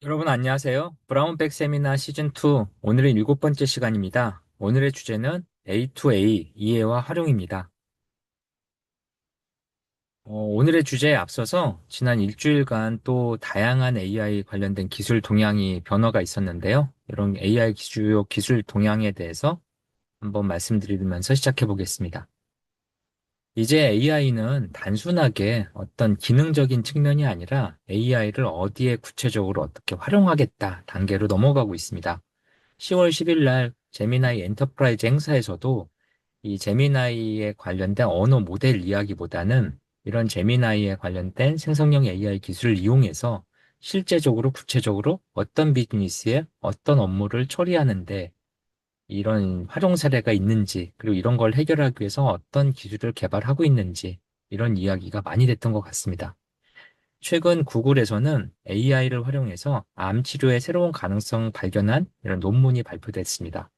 여러분 안녕하세요. 브라운백 세미나 시즌2 오늘은 7번째 시간입니다. 오늘의 주제는 A2A 이해와 활용입니다. 오늘의 주제에 앞서서 지난 일주일간 또 다양한 AI 관련된 기술 동향이 변화가 있었는데요. 이런 AI 주요 기술 동향에 대해서 한번 말씀드리면서 시작해 보겠습니다. 이제 AI는 단순하게 어떤 기능적인 측면이 아니라 AI를 어디에 구체적으로 어떻게 활용하겠다 단계로 넘어가고 있습니다. 10월 10일 날 제미나이 엔터프라이즈 행사에서도 이 제미나이에 관련된 언어 모델 이야기보다는 이런 제미나이에 관련된 생성형 AI 기술을 이용해서 실제적으로 구체적으로 어떤 비즈니스에 어떤 업무를 처리하는데 이런 활용 사례가 있는지, 그리고 이런 걸 해결하기 위해서 어떤 기술을 개발하고 있는지, 이런 이야기가 많이 됐던 것 같습니다. 최근 구글에서는 AI를 활용해서 암 치료의 새로운 가능성 발견한 이런 논문이 발표됐습니다.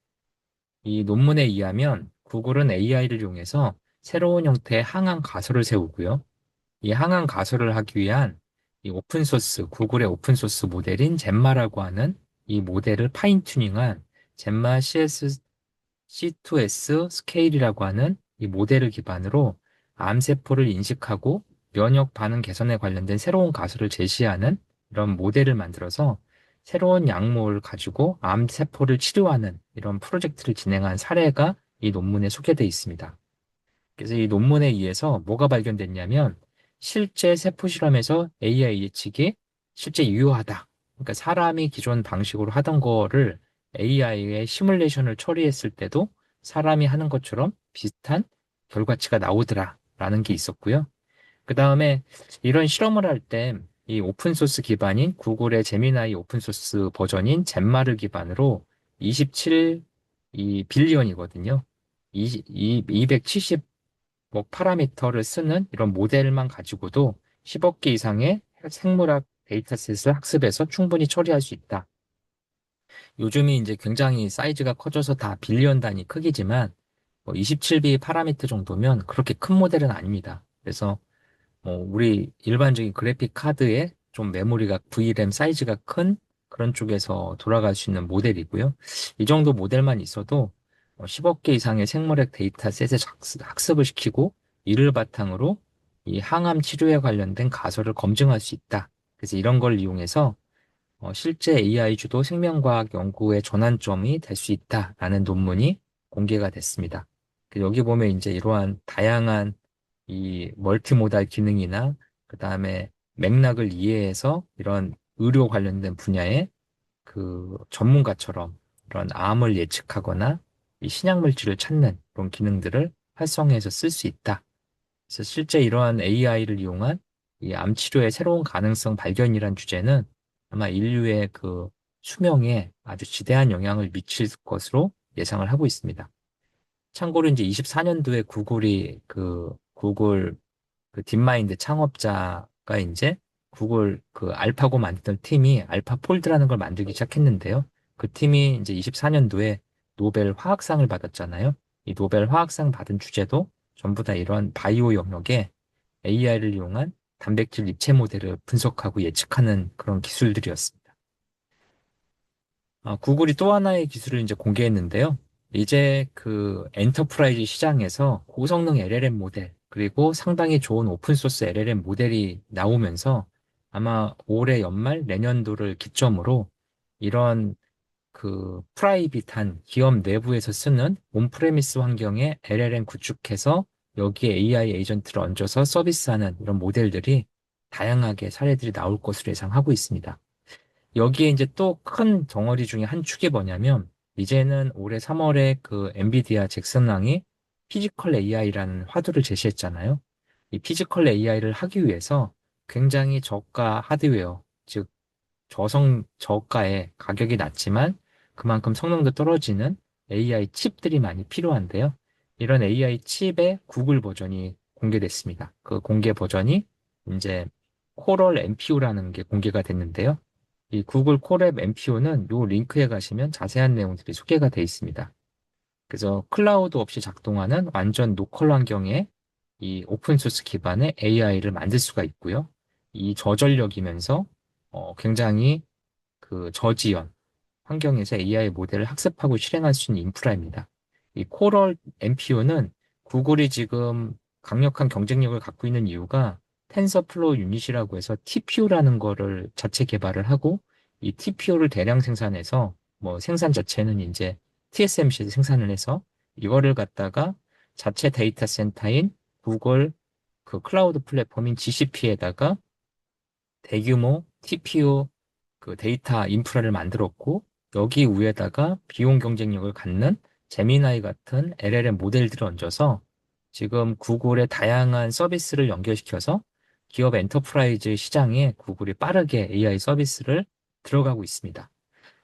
이 논문에 의하면 구글은 AI를 이용해서 새로운 형태의 항암 가설을 세우고요. 이 항암 가설을 하기 위한 이 오픈소스, 구글의 오픈소스 모델인 젬마라고 하는 이 모델을 파인 튜닝한 젬마 CS C2S 스케일이라고 하는 이 모델을 기반으로 암세포를 인식하고 면역 반응 개선에 관련된 새로운 가설을 제시하는 이런 모델을 만들어서 새로운 약물을 가지고 암세포를 치료하는 이런 프로젝트를 진행한 사례가 이 논문에 소개되어 있습니다. 그래서 이 논문에 의해서 뭐가 발견됐냐면 실제 세포 실험에서 AI 예측이 실제 유효하다. 그러니까 사람이 기존 방식으로 하던 거를 AI의 시뮬레이션을 처리했을 때도 사람이 하는 것처럼 비슷한 결과치가 나오더라라는 게 있었고요. 그 다음에 이런 실험을 할 때 이 오픈소스 기반인 구글의 제미나이 오픈소스 버전인 젠마를 기반으로 27 이 빌리언이거든요. 270 뭐 파라미터를 쓰는 이런 모델만 가지고도 10억 개 이상의 생물학 데이터셋을 학습해서 충분히 처리할 수 있다. 요즘이 이제 굉장히 사이즈가 커져서 다 빌리언 단위 크기지만 뭐 27B 파라미터 정도면 그렇게 큰 모델은 아닙니다. 그래서 뭐 우리 일반적인 그래픽 카드에 좀 메모리가 VRAM 사이즈가 큰 그런 쪽에서 돌아갈 수 있는 모델이고요. 이 정도 모델만 있어도 10억 개 이상의 생물학 데이터셋에 학습을 시키고 이를 바탕으로 이 항암 치료에 관련된 가설을 검증할 수 있다. 그래서 이런 걸 이용해서 실제 AI 주도 생명과학 연구의 전환점이 될 수 있다라는 논문이 공개가 됐습니다. 여기 보면 이제 이러한 다양한 이 멀티모달 기능이나 그 다음에 맥락을 이해해서 이런 의료 관련된 분야의 그 전문가처럼 이런 암을 예측하거나 이 신약 물질을 찾는 그런 기능들을 활성화해서 쓸 수 있다. 그래서 실제 이러한 AI를 이용한 이 암 치료의 새로운 가능성 발견이란 주제는 아마 인류의 그 수명에 아주 지대한 영향을 미칠 것으로 예상을 하고 있습니다. 참고로 이제 24년도에 구글 그 딥마인드 창업자가 이제 구글 그 알파고 만든 팀이 알파폴드라는 걸 만들기 시작했는데요. 그 팀이 이제 24년도에 노벨 화학상을 받았잖아요. 이 노벨 화학상 받은 주제도 전부 다 이런 바이오 영역에 AI를 이용한 단백질 입체 모델을 분석하고 예측하는 그런 기술들이었습니다. 구글이 또 하나의 기술을 이제 공개했는데요. 이제 그 엔터프라이즈 시장에서 고성능 LLM 모델, 그리고 상당히 좋은 오픈소스 LLM 모델이 나오면서 아마 올해 연말 내년도를 기점으로 이런 그 프라이빗한 기업 내부에서 쓰는 온프레미스 환경에 LLM 구축해서 여기에 AI 에이전트를 얹어서 서비스하는 이런 모델들이 다양하게 사례들이 나올 것으로 예상하고 있습니다. 여기에 이제 또 큰 덩어리 중에 한 축이 뭐냐면 이제는 올해 3월에 그 엔비디아 잭슨 왕이 피지컬 AI라는 화두를 제시했잖아요. 이 피지컬 AI를 하기 위해서 굉장히 저가 하드웨어, 즉 저가의 가격이 낮지만 그만큼 성능도 떨어지는 AI 칩들이 많이 필요한데요. 이런 AI 칩의 구글 버전이 공개됐습니다. 그 공개 버전이 이제 코럴 MPU라는 게 공개가 됐는데요. 이 구글 콜앱 MPU는 요 링크에 가시면 자세한 내용들이 소개가 되어 있습니다. 그래서 클라우드 없이 작동하는 완전 노컬 환경에 이 오픈소스 기반의 AI를 만들 수가 있고요. 이 저전력이면서 굉장히 그 저지연 환경에서 AI 모델을 학습하고 실행할 수 있는 인프라입니다. 이 코럴 MPU는 구글이 지금 강력한 경쟁력을 갖고 있는 이유가 텐서플로우 유닛이라고 해서 TPU라는 거를 자체 개발을 하고 이 TPU를 대량 생산해서 뭐 생산 자체는 이제 TSMC에서 생산을 해서 이거를 갖다가 자체 데이터 센터인 구글 그 클라우드 플랫폼인 GCP에다가 대규모 TPU 그 데이터 인프라를 만들었고 여기 위에다가 비용 경쟁력을 갖는 제미나이 같은 LLM 모델들을 얹어서 지금 구글의 다양한 서비스를 연결시켜서 기업 엔터프라이즈 시장에 구글이 빠르게 AI 서비스를 들어가고 있습니다.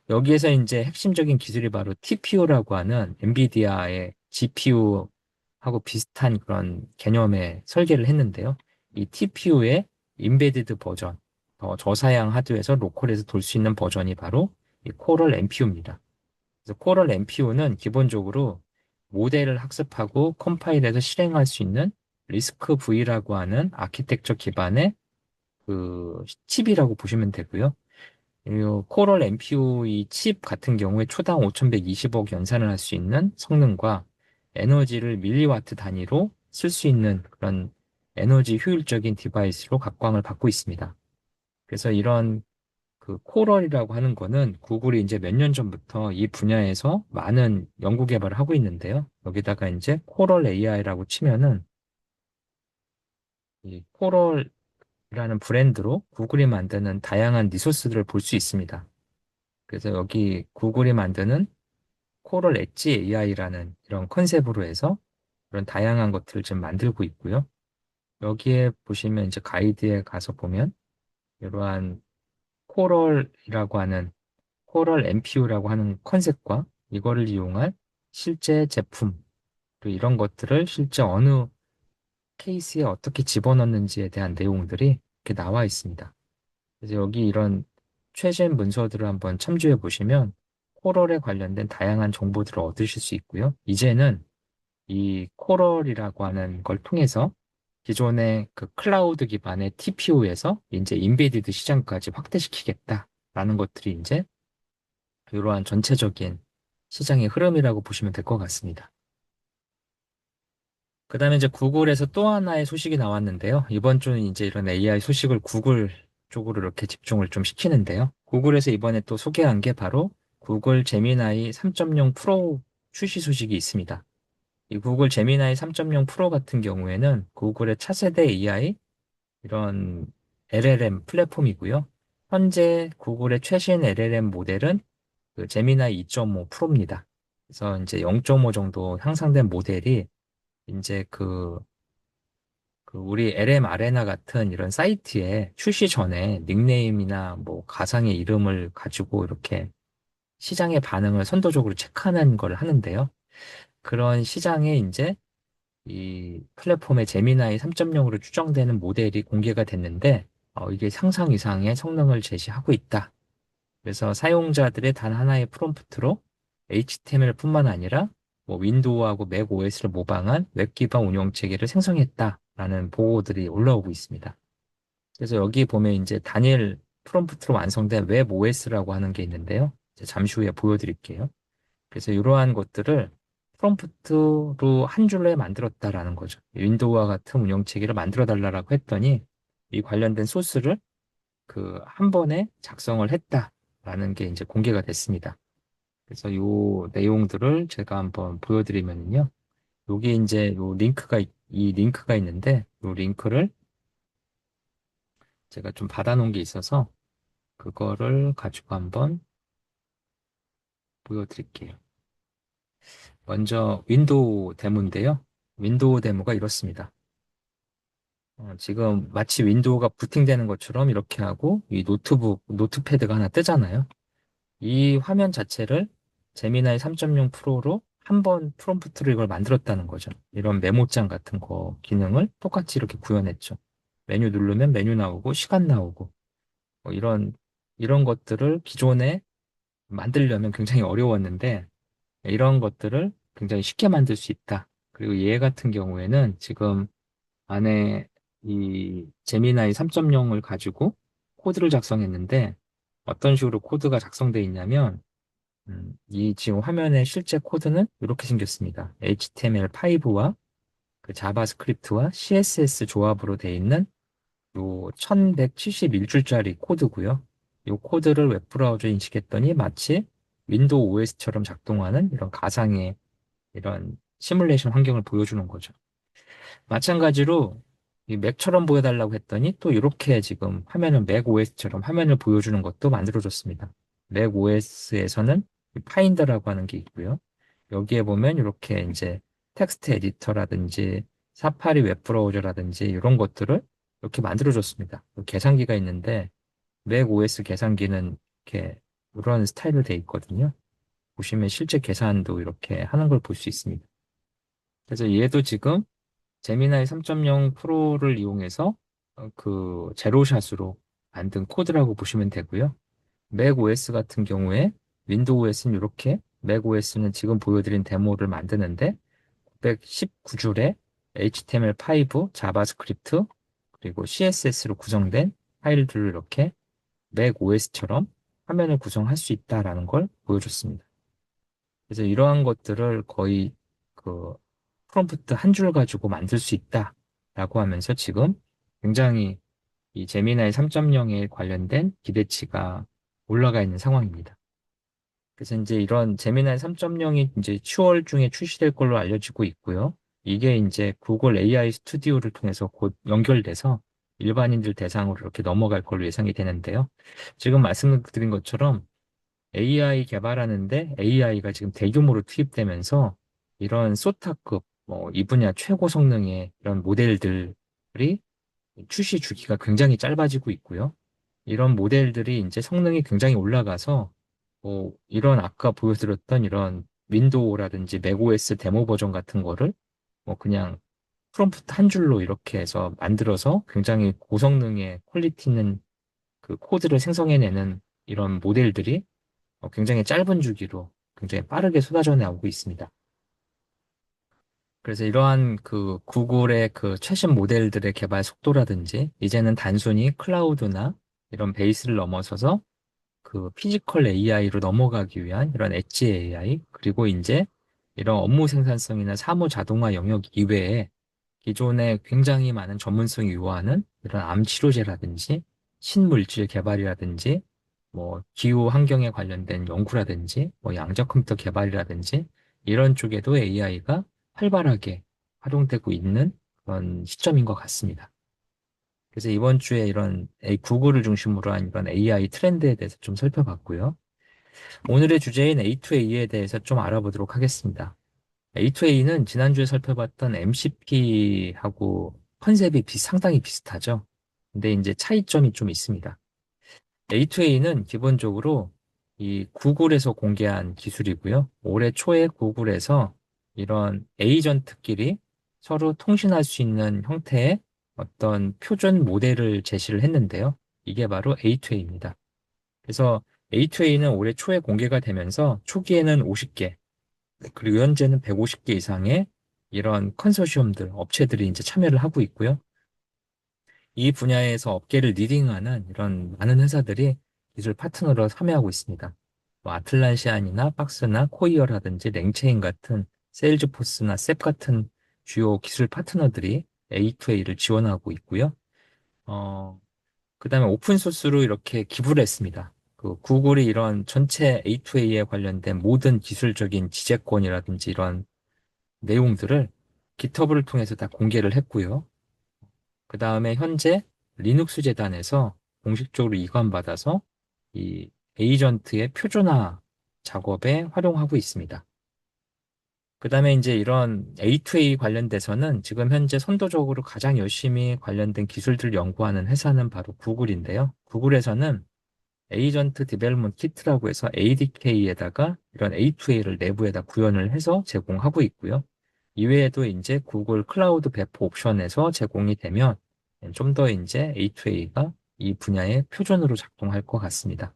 여기에서 이제 핵심적인 기술이 바로 TPU라고 하는 엔비디아의 GPU하고 비슷한 그런 개념의 설계를 했는데요. 이 TPU의 인베디드 버전, 저사양 하드에서 로컬에서 돌 수 있는 버전이 바로 이 코럴 MPU입니다. 그래서 코럴 MPU는 기본적으로 모델을 학습하고 컴파일해서 실행할 수 있는 리스크 V라고 하는 아키텍처 기반의 그 칩이라고 보시면 되고요. 이 코럴 MPU 이 칩 같은 경우에 초당 5120억 연산을 할 수 있는 성능과 에너지를 밀리와트 단위로 쓸 수 있는 그런 에너지 효율적인 디바이스로 각광을 받고 있습니다. 그래서 이런 그 코럴이라고 하는 거는 구글이 이제 몇 년 전부터 이 분야에서 많은 연구 개발을 하고 있는데요. 여기다가 이제 코럴 AI라고 치면은 이 코럴이라는 브랜드로 구글이 만드는 다양한 리소스들을 볼 수 있습니다. 그래서 여기 구글이 만드는 코럴 엣지 AI라는 이런 컨셉으로 해서 그런 다양한 것들을 지금 만들고 있고요. 여기에 보시면 이제 가이드에 가서 보면 이러한 코럴이라고 하는 코럴 MPU라고 하는 컨셉과 이거를 이용한 실제 제품 또 이런 것들을 실제 어느 케이스에 어떻게 집어넣는지에 대한 내용들이 이렇게 나와 있습니다. 그래서 여기 이런 최신 문서들을 한번 참조해 보시면 코럴에 관련된 다양한 정보들을 얻으실 수 있고요. 이제는 이 코럴이라고 하는 걸 통해서 기존의 그 클라우드 기반의 TPU에서 이제 인베디드 시장까지 확대시키겠다라는 것들이 이제 이러한 전체적인 시장의 흐름이라고 보시면 될 것 같습니다. 그 다음에 이제 구글에서 또 하나의 소식이 나왔는데요. 이번 주는 이제 이런 AI 소식을 구글 쪽으로 이렇게 집중을 좀 시키는데요. 구글에서 이번에 또 소개한 게 바로 구글 제미나이 3.0 프로 출시 소식이 있습니다. 이 구글 제미나이 3.0 프로 같은 경우에는 구글의 차세대 AI 이런 LLM 플랫폼이고요. 현재 구글의 최신 LLM 모델은 그 제미나이 2.5 프로입니다. 그래서 이제 0.5 정도 향상된 모델이 이제 그 우리 LM 아레나 같은 이런 사이트에 출시 전에 닉네임이나 뭐 가상의 이름을 가지고 이렇게 시장의 반응을 선도적으로 체크하는 걸 하는데요. 그런 시장에 이제 이 플랫폼의 제미나이 3.0으로 추정되는 모델이 공개가 됐는데 이게 상상 이상의 성능을 제시하고 있다. 그래서 사용자들의 단 하나의 프롬프트로 HTML뿐만 아니라 뭐 윈도우하고 맥 OS를 모방한 웹 기반 운영 체계를 생성했다라는 보고들이 올라오고 있습니다. 그래서 여기 보면 이제 단일 프롬프트로 완성된 웹 OS라고 하는 게 있는데요. 이제 잠시 후에 보여드릴게요. 그래서 이러한 것들을 프롬프트로 한 줄로 만들었다라는 거죠. 윈도우와 같은 운영 체계를 만들어 달라고 했더니 이 관련된 소스를 그 한 번에 작성을 했다라는 게 이제 공개가 됐습니다. 그래서 요 내용들을 제가 한번 보여드리면요. 여기 이제 이 링크가 있는데 요 링크를 제가 좀 받아놓은 게 있어서 그거를 가지고 한번 보여드릴게요. 먼저 윈도우 데모인데요. 윈도우 데모가 이렇습니다. 지금 마치 윈도우가 부팅되는 것처럼 이렇게 하고 이 노트패드가 하나 뜨잖아요. 이 화면 자체를 제미나이 3.0 프로로 한 번 프롬프트로 이걸 만들었다는 거죠. 이런 메모장 같은 거 기능을 똑같이 이렇게 구현했죠. 메뉴 누르면 메뉴 나오고 시간 나오고 이런 것들을 기존에 만들려면 굉장히 어려웠는데 이런 것들을 굉장히 쉽게 만들 수 있다. 그리고 얘 같은 경우에는 지금 안에 이 제미나이 3.0을 가지고 코드를 작성했는데 어떤 식으로 코드가 작성되어 있냐면, 이 지금 화면의 실제 코드는 이렇게 생겼습니다. HTML5와 그 자바스크립트와 CSS 조합으로 되어 있는 요 1171줄짜리 코드고요. 이 코드를 웹브라우저에 인식했더니 마치 윈도우 OS처럼 작동하는 이런 가상의 이런 시뮬레이션 환경을 보여주는 거죠. 마찬가지로 이 맥처럼 보여달라고 했더니 또 이렇게 지금 화면을 맥 OS처럼 화면을 보여주는 것도 만들어줬습니다. 맥 OS에서는 파인더라고 하는 게 있고요. 여기에 보면 이렇게 이제 텍스트 에디터라든지 사파리 웹브라우저라든지 이런 것들을 이렇게 만들어줬습니다. 계산기가 있는데 맥 OS 계산기는 이렇게 이런 스타일로 돼 있거든요. 보시면 실제 계산도 이렇게 하는 걸 볼 수 있습니다. 그래서 얘도 지금 제미나이 3.0 프로를 이용해서 그 제로샷으로 만든 코드라고 보시면 되고요. 맥 OS 같은 경우에 윈도우 OS는 이렇게 맥 OS는 지금 보여드린 데모를 만드는데 919줄의 HTML5, 자바스크립트, 그리고 CSS로 구성된 파일들을 이렇게 맥 OS처럼 화면을 구성할 수 있다라는 걸 보여줬습니다. 그래서 이러한 것들을 거의 그 프롬프트 한 줄 가지고 만들 수 있다라고 하면서 지금 굉장히 이 제미나이 3.0에 관련된 기대치가 올라가 있는 상황입니다. 그래서 이제 이런 제미나이 3.0이 이제 10월 중에 출시될 걸로 알려지고 있고요. 이게 이제 구글 AI 스튜디오를 통해서 곧 연결돼서 일반인들 대상으로 이렇게 넘어갈 걸로 예상이 되는데요. 지금 말씀드린 것처럼 AI 개발하는데 AI가 지금 대규모로 투입되면서 이런 소타급, 뭐, 이 분야 최고 성능의 이런 모델들이 출시 주기가 굉장히 짧아지고 있고요. 이런 모델들이 이제 성능이 굉장히 올라가서 뭐 이런 아까 보여드렸던 이런 윈도우라든지 맥OS 데모 버전 같은 거를 뭐 그냥 프롬프트 한 줄로 이렇게 해서 만들어서 굉장히 고성능의 퀄리티 있는 그 코드를 생성해내는 이런 모델들이 굉장히 짧은 주기로 굉장히 빠르게 쏟아져 나오고 있습니다. 그래서 이러한 그 구글의 그 최신 모델들의 개발 속도라든지 이제는 단순히 클라우드나 이런 베이스를 넘어서서 그 피지컬 AI로 넘어가기 위한 이런 엣지 AI 그리고 이제 이런 업무 생산성이나 사무 자동화 영역 이외에 기존에 굉장히 많은 전문성이 요하는 이런 암 치료제라든지 신물질 개발이라든지 뭐 기후 환경에 관련된 연구라든지 뭐 양자 컴퓨터 개발이라든지 이런 쪽에도 AI가 활발하게 활용되고 있는 그런 시점인 것 같습니다. 그래서 이번 주에 이런 구글을 중심으로 한 이런 AI 트렌드에 대해서 좀 살펴봤고요. 오늘의 주제인 A2A에 대해서 좀 알아보도록 하겠습니다. A2A는 지난주에 살펴봤던 MCP하고 컨셉이 상당히 비슷하죠. 근데 이제 차이점이 좀 있습니다. A2A는 기본적으로 이 구글에서 공개한 기술이고요. 올해 초에 구글에서 이런 에이전트끼리 서로 통신할 수 있는 형태의 어떤 표준 모델을 제시를 했는데요. 이게 바로 A2A입니다. 그래서 A2A는 올해 초에 공개가 되면서 초기에는 50개, 그리고 현재는 150개 이상의 이런 컨소시엄들, 업체들이 이제 참여를 하고 있고요. 이 분야에서 업계를 리딩하는 이런 많은 회사들이 기술 파트너로 참여하고 있습니다. 뭐 아틀란시안이나 박스나 코이어라든지 랭체인 같은 세일즈포스나 셉 같은 주요 기술 파트너들이 A2A를 지원하고 있고요. 어, 그다음에 오픈소스로 이렇게 기부를 했습니다. 그 구글이 이런 전체 A2A에 관련된 모든 기술적인 지재권이라든지 이런 내용들을 GitHub을 통해서 다 공개를 했고요. 그 다음에 현재 리눅스 재단에서 공식적으로 이관받아서 이 에이전트의 표준화 작업에 활용하고 있습니다. 그 다음에 이제 이런 A2A 관련돼서는 지금 현재 선도적으로 가장 열심히 관련된 기술들을 연구하는 회사는 바로 구글인데요. 구글에서는 에이전트 디벨롭먼트 키트라고 해서 ADK에다가 이런 A2A를 내부에다 구현을 해서 제공하고 있고요. 이외에도 이제 구글 클라우드 배포 옵션에서 제공이 되면 좀 더 이제 A2A가 이 분야의 표준으로 작동할 것 같습니다.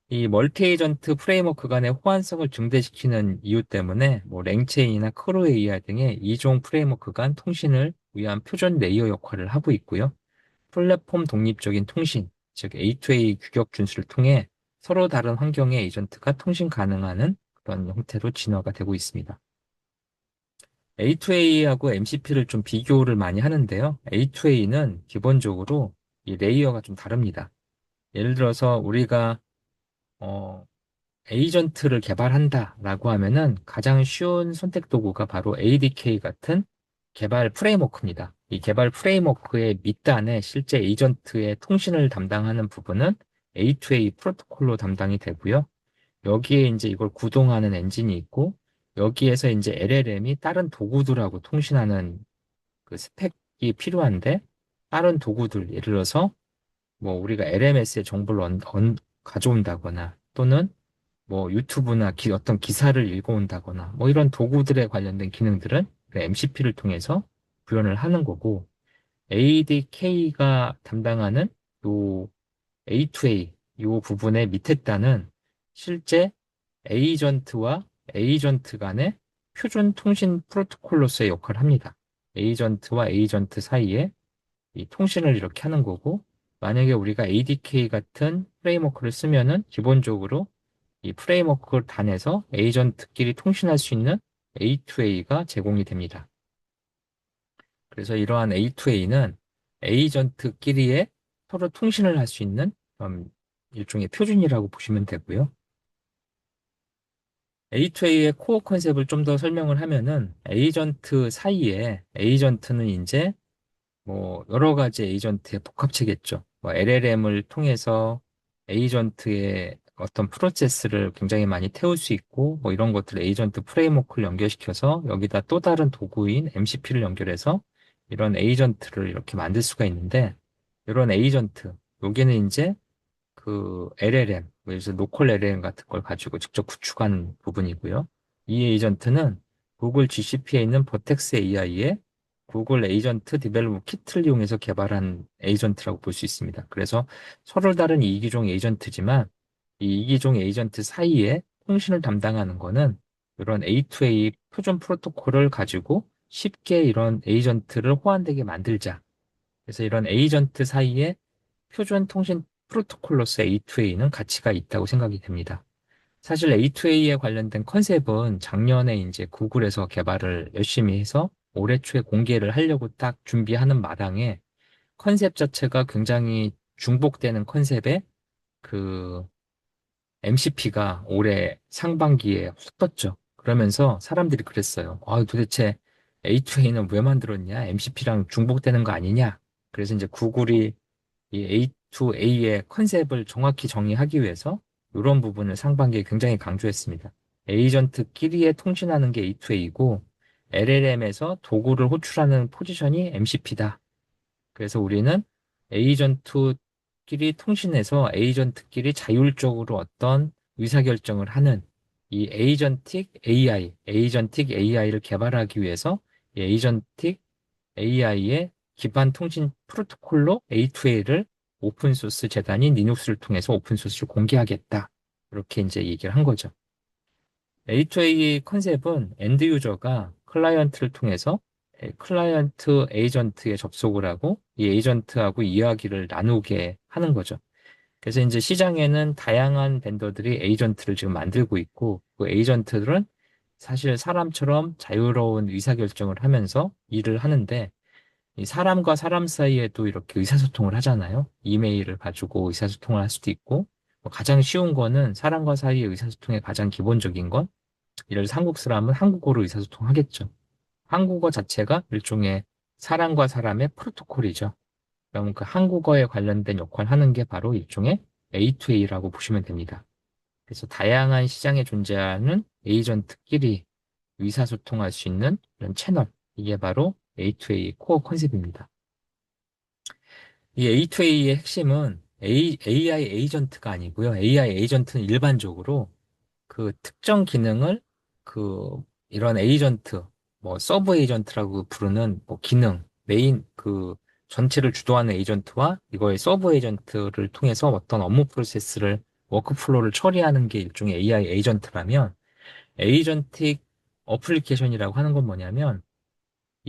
이 멀티 에이전트 프레임워크 간의 호환성을 증대시키는 이유 때문에 뭐 랭체인이나 크루 AI 등의 이종 프레임워크 간 통신을 위한 표준 레이어 역할을 하고 있고요. 플랫폼 독립적인 통신, 즉 A2A 규격 준수를 통해 서로 다른 환경의 에이전트가 통신 가능한 그런 형태로 진화가 되고 있습니다. A2A하고 MCP를 좀 비교를 많이 하는데요. A2A는 기본적으로 이 레이어가 좀 다릅니다. 예를 들어서 우리가 어, 에이전트를 개발한다라고 하면은 가장 쉬운 선택 도구가 바로 ADK 같은 개발 프레임워크입니다. 이 개발 프레임워크의 밑단에 실제 에이전트의 통신을 담당하는 부분은 A2A 프로토콜로 담당이 되고요. 여기에 이제 이걸 구동하는 엔진이 있고 여기에서 이제 LLM이 다른 도구들하고 통신하는 그 스펙이 필요한데 다른 도구들 예를 들어서 뭐 우리가 LMS의 정보를 가져온다거나 또는 뭐 유튜브나 어떤 기사를 읽어온다거나 뭐 이런 도구들에 관련된 기능들은 MCP를 통해서 구현을 하는 거고 ADK가 담당하는 요 A2A 요 부분의 밑에 단은 실제 에이전트와 에이전트 간의 표준 통신 프로토콜로서의 역할을 합니다. 에이전트와 에이전트 사이에 이 통신을 이렇게 하는 거고 만약에 우리가 ADK 같은 프레임워크를 쓰면은 기본적으로 이 프레임워크 단에서 에이전트끼리 통신할 수 있는 A2A가 제공이 됩니다. 그래서 이러한 A2A는 에이전트끼리의 서로 통신을 할 수 있는 일종의 표준이라고 보시면 되고요. A2A의 코어 컨셉을 좀 더 설명을 하면은 에이전트 사이에 에이전트는 이제 뭐 여러 가지 에이전트의 복합체겠죠. 뭐 LLM을 통해서 에이전트의 어떤 프로세스를 굉장히 많이 태울 수 있고 뭐 이런 것들 에이전트 프레임워크를 연결시켜서 여기다 또 다른 도구인 MCP를 연결해서 이런 에이전트를 이렇게 만들 수가 있는데 이런 에이전트 여기는 이제 그 LLM, 그래서 로컬 LLM 같은 걸 가지고 직접 구축한 부분이고요. 이 에이전트는 구글 GCP에 있는 버텍스 AI의 구글 에이전트 디벨롭 키트를 이용해서 개발한 에이전트라고 볼 수 있습니다. 그래서 서로 다른 이기종 에이전트지만 이 이기종 에이전트 사이에 통신을 담당하는 거는 이런 A2A 표준 프로토콜을 가지고 쉽게 이런 에이전트를 호환되게 만들자. 그래서 이런 에이전트 사이에 표준 통신 프로토콜로서 A2A는 가치가 있다고 생각이 됩니다. 사실 A2A에 관련된 컨셉은 작년에 이제 구글에서 개발을 열심히 해서 올해 초에 공개를 하려고 딱 준비하는 마당에 컨셉 자체가 굉장히 중복되는 컨셉에 그 MCP가 올해 상반기에 훅 떴죠. 그러면서 사람들이 그랬어요. 아, 도대체 A2A는 왜 만들었냐? MCP랑 중복되는 거 아니냐? 그래서 이제 구글이 이 A2A의 컨셉을 정확히 정의하기 위해서 이런 부분을 상반기에 굉장히 강조했습니다. 에이전트끼리의 통신하는 게 A2A이고 LLM에서 도구를 호출하는 포지션이 MCP다. 그래서 우리는 에이전트끼리 통신해서 에이전트끼리 자율적으로 어떤 의사결정을 하는 이 에이전틱 AI를 개발하기 위해서 이 에이전틱 AI의 기반 통신 프로토콜로 A2A를 오픈소스 재단인 리눅스를 통해서 오픈소스를 공개하겠다. 이렇게 이제 얘기를 한 거죠. A2A 컨셉은 엔드 유저가 클라이언트를 통해서 클라이언트 에이전트에 접속을 하고 이 에이전트하고 이야기를 나누게 하는 거죠. 그래서 이제 시장에는 다양한 벤더들이 에이전트를 지금 만들고 있고 그 에이전트들은 사실 사람처럼 자유로운 의사결정을 하면서 일을 하는데 이 사람과 사람 사이에도 이렇게 의사소통을 하잖아요. 이메일을 가지고 의사소통을 할 수도 있고 뭐 가장 쉬운 거는 사람과 사이의 의사소통의 가장 기본적인 건 예를 들어서 한국 사람은 한국어로 의사소통하겠죠. 한국어 자체가 일종의 사람과 사람의 프로토콜이죠. 그럼 그 한국어에 관련된 역할을 하는 게 바로 일종의 A2A라고 보시면 됩니다. 그래서 다양한 시장에 존재하는 에이전트끼리 의사소통할 수 있는 이런 채널, 이게 바로 A2A 코어 컨셉입니다. 이 A2A의 핵심은 AI 에이전트가 아니고요. AI 에이전트는 일반적으로 그 특정 기능을 그 이런 에이전트, 뭐 서브 에이전트라고 부르는 뭐 기능, 메인 그 전체를 주도하는 에이전트와 이거의 서브 에이전트를 통해서 어떤 업무 프로세스를 워크플로우를 처리하는 게 일종의 AI 에이전트라면 에이전틱 어플리케이션이라고 하는 건 뭐냐면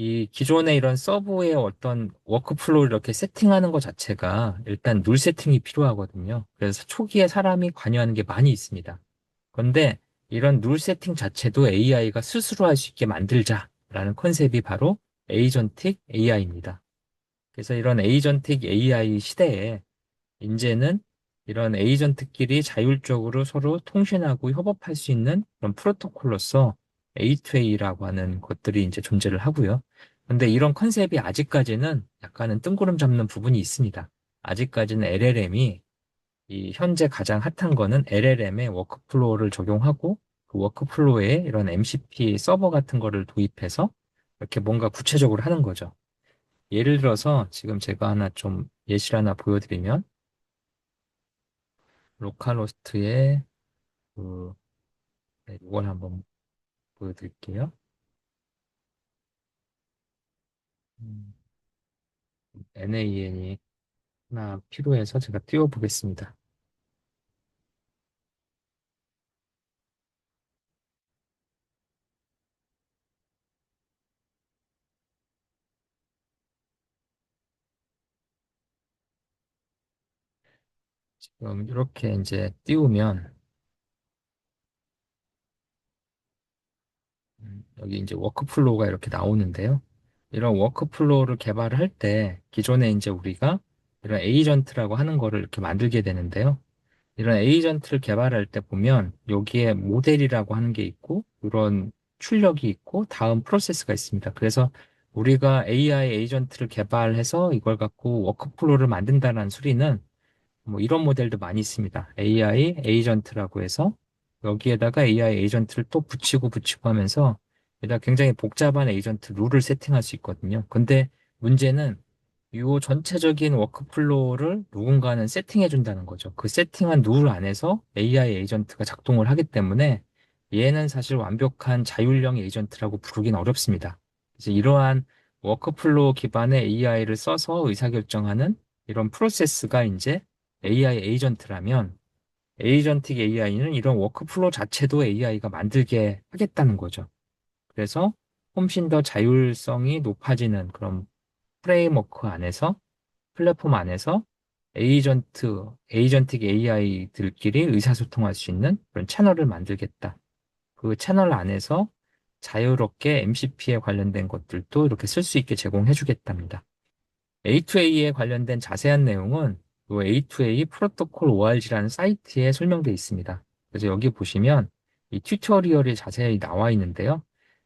이 기존의 이런 서버의 어떤 워크플로우를 이렇게 세팅하는 것 자체가 일단 룰 세팅이 필요하거든요. 그래서 초기에 사람이 관여하는 게 많이 있습니다. 그런데 이런 룰 세팅 자체도 AI가 스스로 할 수 있게 만들자라는 컨셉이 바로 에이전틱 AI입니다. 그래서 이런 에이전틱 AI 시대에 이제는 이런 에이전트끼리 자율적으로 서로 통신하고 협업할 수 있는 그런 프로토콜로서 A2A라고 하는 것들이 이제 존재를 하고요. 근데 이런 컨셉이 아직까지는 약간은 뜬구름 잡는 부분이 있습니다. 아직까지는 LLM이 이 현재 가장 핫한 거는 LLM의 워크플로우를 적용하고 그 워크플로우에 이런 MCP 서버 같은 거를 도입해서 이렇게 뭔가 구체적으로 하는 거죠. 예를 들어서 지금 제가 하나 좀 예시를 하나 보여드리면 로컬호스트의 그, 네, 이걸 한번 보여드릴게요. NAN이 하나 필요해서 제가 띄워보겠습니다. 지금 이렇게 이제 띄우면 여기 이제 워크플로우가 이렇게 나오는데요. 이런 워크플로우를 개발을 할 때 기존에 이제 우리가 이런 에이전트라고 하는 거를 이렇게 만들게 되는데요. 이런 에이전트를 개발할 때 보면 여기에 모델이라고 하는 게 있고 이런 출력이 있고 다음 프로세스가 있습니다. 그래서 우리가 AI 에이전트를 개발해서 이걸 갖고 워크플로우를 만든다는 소리는 뭐 이런 모델도 많이 있습니다. AI 에이전트라고 해서 여기에다가 AI 에이전트를 또 붙이고 하면서 여기다 굉장히 복잡한 에이전트 룰을 세팅할 수 있거든요. 근데 문제는 이 전체적인 워크플로우를 누군가는 세팅해 준다는 거죠. 그 세팅한 룰 안에서 AI 에이전트가 작동을 하기 때문에 얘는 사실 완벽한 자율형 에이전트라고 부르긴 어렵습니다. 그래서 이러한 워크플로우 기반의 AI를 써서 의사결정하는 이런 프로세스가 이제 AI 에이전트라면 에이전틱 AI는 이런 워크플로우 자체도 AI가 만들게 하겠다는 거죠. 그래서 훨씬 더 자율성이 높아지는 그런 프레임워크 안에서 플랫폼 안에서 에이전틱 AI들끼리 의사소통할 수 있는 그런 채널을 만들겠다. 그 채널 안에서 자유롭게 MCP에 관련된 것들도 이렇게 쓸 수 있게 제공해 주겠답니다. A2A에 관련된 자세한 내용은 이 A2A 프로토콜 ORG라는 사이트에 설명되어 있습니다. 그래서 여기 보시면 이 튜토리얼이 자세히 나와 있는데요.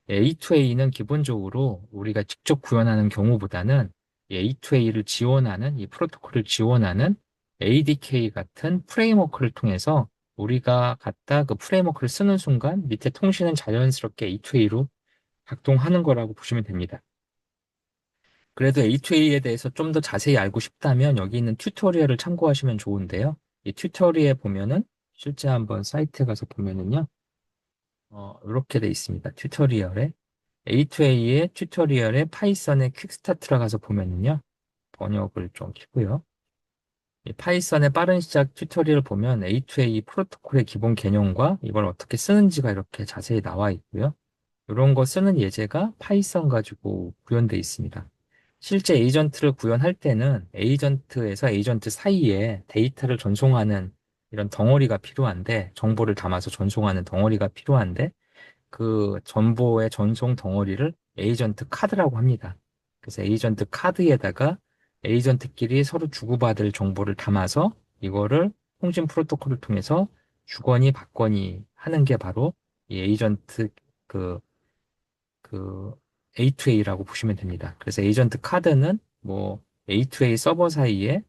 A2A는 기본적으로 우리가 직접 구현하는 경우보다는 이 A2A를 지원하는 이 프로토콜을 지원하는 ADK 같은 프레임워크를 통해서 우리가 갖다 그 프레임워크를 쓰는 순간 밑에 통신은 자연스럽게 A2A로 작동하는 거라고 보시면 됩니다. 그래도 A2A에 대해서 좀 더 자세히 알고 싶다면 여기 있는 튜토리얼을 참고하시면 좋은데요. 이 튜토리얼에 보면은 실제 한번 사이트에 가서 보면은요. 이렇게 돼 있습니다. 튜토리얼에 A2A의 튜토리얼에 파이썬의 퀵스타트라 가서 보면은요. 번역을 좀 키고요. 이 파이썬의 빠른 시작 튜토리얼을 보면 A2A 프로토콜의 기본 개념과 이걸 어떻게 쓰는지가 이렇게 자세히 나와 있고요. 이런 거 쓰는 예제가 파이썬 가지고 구현되어 있습니다. 실제 에이전트를 구현할 때는 에이전트에서 에이전트 사이에 데이터를 전송하는 이런 덩어리가 필요한데, 정보를 담아서 전송하는 덩어리가 필요한데, 그 정보의 전송 덩어리를 에이전트 카드라고 합니다. 그래서 에이전트 카드에다가 에이전트끼리 서로 주고받을 정보를 담아서 이거를 통신 프로토콜을 통해서 주거니 받거니 하는 게 바로 이 에이전트 그 A2A라고 보시면 됩니다. 그래서 에이전트 카드는 뭐 A2A 서버 사이에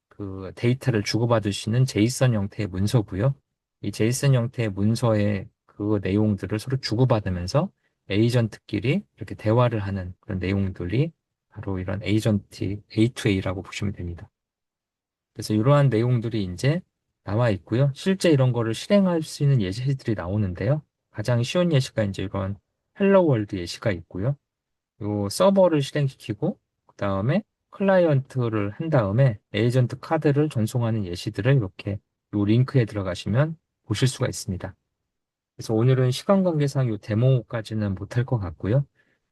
그 데이터를 주고받을 수 있는 제이슨 형태의 문서고요. 이 제이슨 형태의 문서의 그 내용들을 서로 주고받으면서 에이전트끼리 이렇게 대화를 하는 그런 내용들이 바로 이런 에이전트 A2A라고 보시면 됩니다. 그래서 이러한 내용들이 이제 나와 있고요. 실제 이런 거를 실행할 수 있는 예시들이 나오는데요. 가장 쉬운 예시가 이제 이런 헬로 월드 예시가 있고요. 요 서버를 실행시키고 그 다음에 클라이언트를 한 다음에 에이전트 카드를 전송하는 예시들을 이렇게 요 링크에 들어가시면 보실 수가 있습니다. 그래서 오늘은 시간 관계상 요 데모까지는 못할 것 같고요.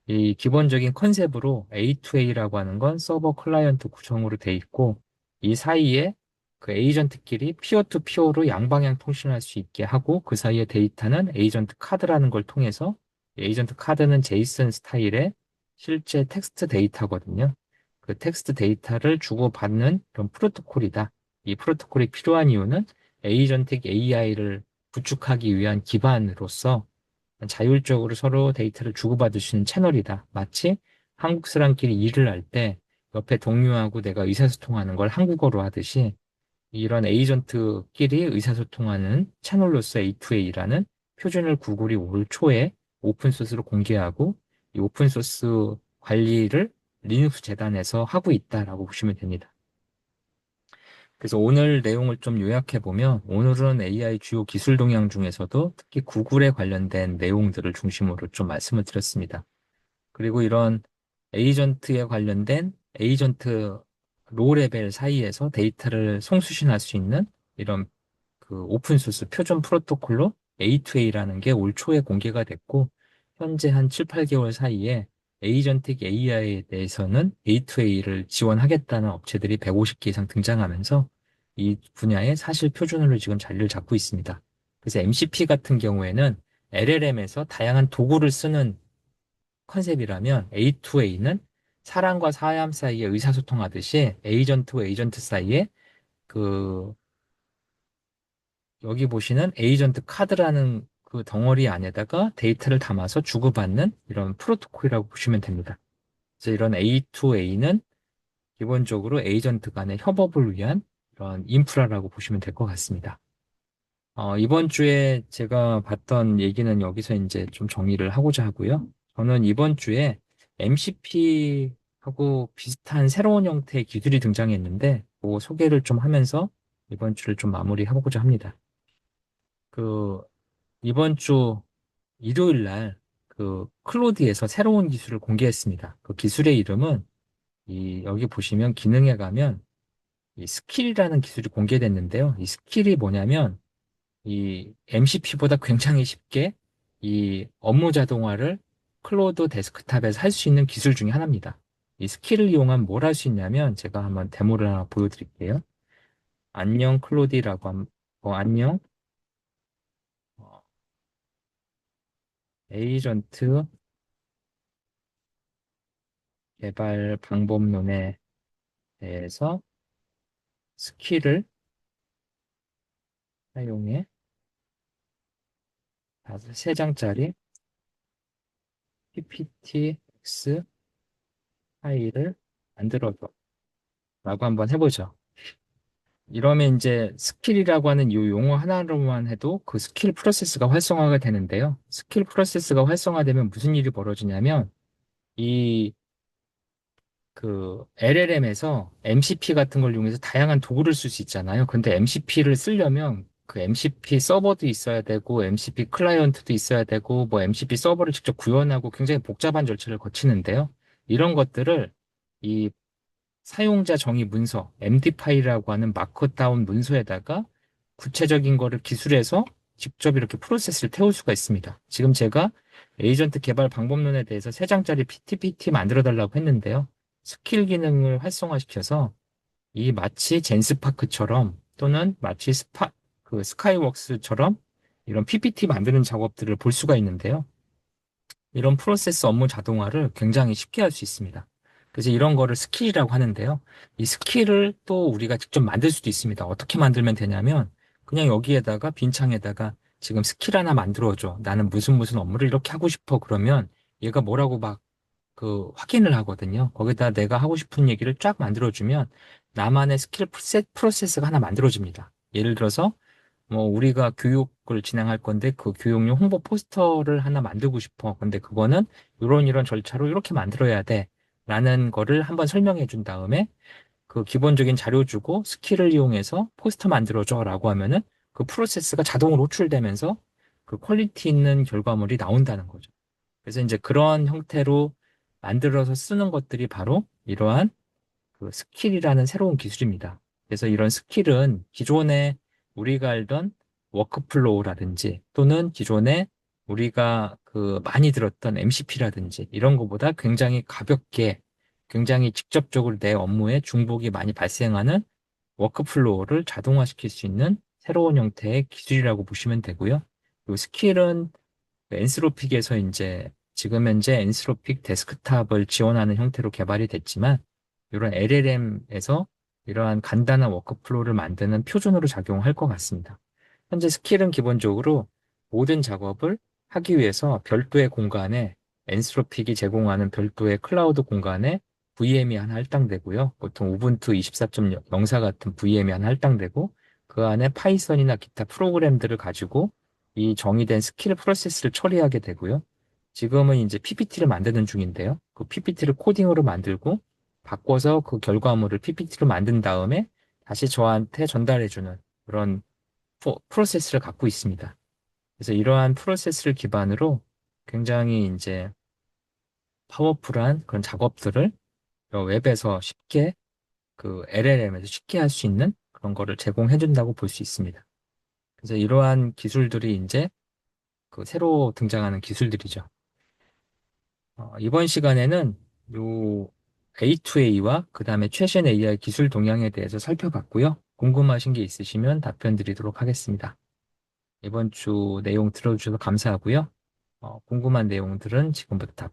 이 기본적인 컨셉으로 A2A라고 하는 건 서버 클라이언트 구성으로 돼 있고, 이 사이에 그 에이전트끼리 피어 투 피어로 양방향 통신할 수 있게 하고, 그 사이에 데이터는 에이전트 카드라는 걸 통해서, 에이전트 카드는 제이슨 스타일의 실제 텍스트 데이터거든요. 그 텍스트 데이터를 주고받는 그런 프로토콜이다. 이 프로토콜이 필요한 이유는 에이전틱 AI를 구축하기 위한 기반으로서 자율적으로 서로 데이터를 주고받을 수 있는 채널이다. 마치 한국 사람끼리 일을 할 때 옆에 동료하고 내가 의사소통하는 걸 한국어로 하듯이 이런 에이전트끼리 의사소통하는 채널로서 A2A라는 표준을 구글이 올 초에 오픈소스로 공개하고 이 오픈소스 관리를 리눅스 재단에서 하고 있다라고 보시면 됩니다. 그래서 오늘 내용을 좀 요약해 보면 오늘은 AI 주요 기술 동향 중에서도 특히 구글에 관련된 내용들을 중심으로 좀 말씀을 드렸습니다. 그리고 이런 에이전트에 관련된 에이전트 로 레벨 사이에서 데이터를 송수신할 수 있는 이런 그 오픈소스 표준 프로토콜로 A2A라는 게 올 초에 공개가 됐고, 현재 한 7, 8개월 사이에 에이전틱 AI에 대해서는 A2A를 지원하겠다는 업체들이 150개 이상 등장하면서 이 분야의 사실 표준으로 지금 자리를 잡고 있습니다. 그래서 MCP 같은 경우에는 LLM에서 다양한 도구를 쓰는 컨셉이라면 A2A는 사람과 사람 사이에 의사소통하듯이 에이전트와 에이전트 사이에 그 여기 보시는 에이전트 카드라는 그 덩어리 안에다가 데이터를 담아서 주고받는 이런 프로토콜이라고 보시면 됩니다. 그래서 이런 A2A는 기본적으로 에이전트 간의 협업을 위한 이런 인프라라고 보시면 될 것 같습니다. 이번 주에 제가 봤던 얘기는 여기서 이제 좀 정리를 하고자 하고요. 저는 이번 주에 MCP하고 비슷한 새로운 형태의 기술이 등장했는데, 그 소개를 좀 하면서 이번 주를 좀 마무리해보고자 합니다. 그 이번 주 일요일 날 그 클로드에서 새로운 기술을 공개했습니다. 그 기술의 이름은 여기 보시면 기능에 가면 이 스킬이라는 기술이 공개됐는데요. 이 스킬이 뭐냐면 이 MCP보다 굉장히 쉽게 이 업무 자동화를 클로드 데스크탑에서 할 수 있는 기술 중에 하나입니다. 이 스킬을 이용하면 뭘 할 수 있냐면 제가 한번 데모를 하나 보여드릴게요. 안녕 클로디라고 안녕 어, 에이전트 개발 방법론에 대해서 스킬을 사용해 3장짜리 PPTX 파일을 만들어줘 라고 한번 해보죠. 이러면 이제 스킬이라고 하는 이 용어 하나로만 해도 그 스킬 프로세스가 활성화가 되는데요. 스킬 프로세스가 활성화되면 무슨 일이 벌어지냐면 이 그 LLM에서 MCP 같은 걸 이용해서 다양한 도구를 쓸 수 있잖아요. 근데 MCP를 쓰려면 그 MCP 서버도 있어야 되고 MCP 클라이언트도 있어야 되고 뭐 MCP 서버를 직접 구현하고 굉장히 복잡한 절차를 거치는데요. 이런 것들을 이 사용자 정의 문서, MD 파일이라고 하는 마크다운 문서에다가 구체적인 거를 기술해서 직접 이렇게 프로세스를 태울 수가 있습니다. 지금 제가 에이전트 개발 방법론에 대해서 3장짜리 PPT 만들어 달라고 했는데요. 스킬 기능을 활성화시켜서 이 마치 젠스파크처럼 또는 마치 그 스카이웍스처럼 이런 PPT 만드는 작업들을 볼 수가 있는데요. 이런 프로세스 업무 자동화를 굉장히 쉽게 할 수 있습니다. 그래서 이런 거를 스킬이라고 하는데요. 이 스킬을 또 우리가 직접 만들 수도 있습니다. 어떻게 만들면 되냐면 그냥 여기에다가 빈 창에다가 지금 스킬 하나 만들어줘. 나는 무슨 무슨 업무를 이렇게 하고 싶어. 그러면 얘가 뭐라고 막 그 확인을 하거든요. 거기다 내가 하고 싶은 얘기를 쫙 만들어주면 나만의 스킬 프로세스가 하나 만들어집니다. 예를 들어서 뭐 우리가 교육을 진행할 건데 그 교육용 홍보 포스터를 하나 만들고 싶어. 근데 그거는 이런 절차로 이렇게 만들어야 돼. 라는 거를 한번 설명해 준 다음에 그 기본적인 자료 주고 스킬을 이용해서 포스터 만들어줘 라고 하면은 그 프로세스가 자동으로 호출되면서 그 퀄리티 있는 결과물이 나온다는 거죠. 그래서 이제 그런 형태로 만들어서 쓰는 것들이 바로 이러한 그 스킬이라는 새로운 기술입니다. 그래서 이런 스킬은 기존에 우리가 알던 워크플로우라든지 또는 기존의 우리가 그 많이 들었던 MCP라든지 이런 것보다 굉장히 가볍게, 굉장히 직접적으로 내 업무에 중복이 많이 발생하는 워크플로우를 자동화시킬 수 있는 새로운 형태의 기술이라고 보시면 되고요. 그 스킬은 엔스로픽에서 이제 지금 현재 엔스로픽 데스크탑을 지원하는 형태로 개발이 됐지만 이런 LLM에서 이러한 간단한 워크플로우를 만드는 표준으로 작용할 것 같습니다. 현재 스킬은 기본적으로 모든 작업을 하기 위해서 별도의 공간에 엔스로픽이 제공하는 별도의 클라우드 공간에 VM이 하나 할당되고요. 보통 우분투 24.04 같은 VM이 하나 할당되고 그 안에 파이썬이나 기타 프로그램들을 가지고 이 정의된 스킬 프로세스를 처리하게 되고요. 지금은 이제 PPT를 만드는 중인데요. 그 PPT를 코딩으로 만들고 바꿔서 그 결과물을 PPT로 만든 다음에 다시 저한테 전달해주는 그런 프로세스를 갖고 있습니다. 그래서 이러한 프로세스를 기반으로 굉장히 이제 파워풀한 그런 작업들을 웹에서 쉽게 그 LLM에서 쉽게 할 수 있는 그런 거를 제공해 준다고 볼 수 있습니다. 그래서 이러한 기술들이 이제 그 새로 등장하는 기술들이죠. 이번 시간에는 요 A2A와 그 다음에 최신 AI 기술 동향에 대해서 살펴봤고요. 궁금하신 게 있으시면 답변 드리도록 하겠습니다. 이번 주 내용 들어주셔서 감사하고요. 궁금한 내용들은 지금부터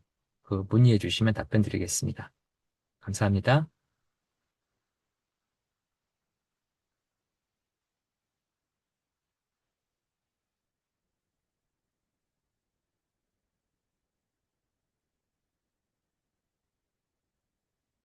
문의해 주시면 답변 드리겠습니다. 감사합니다.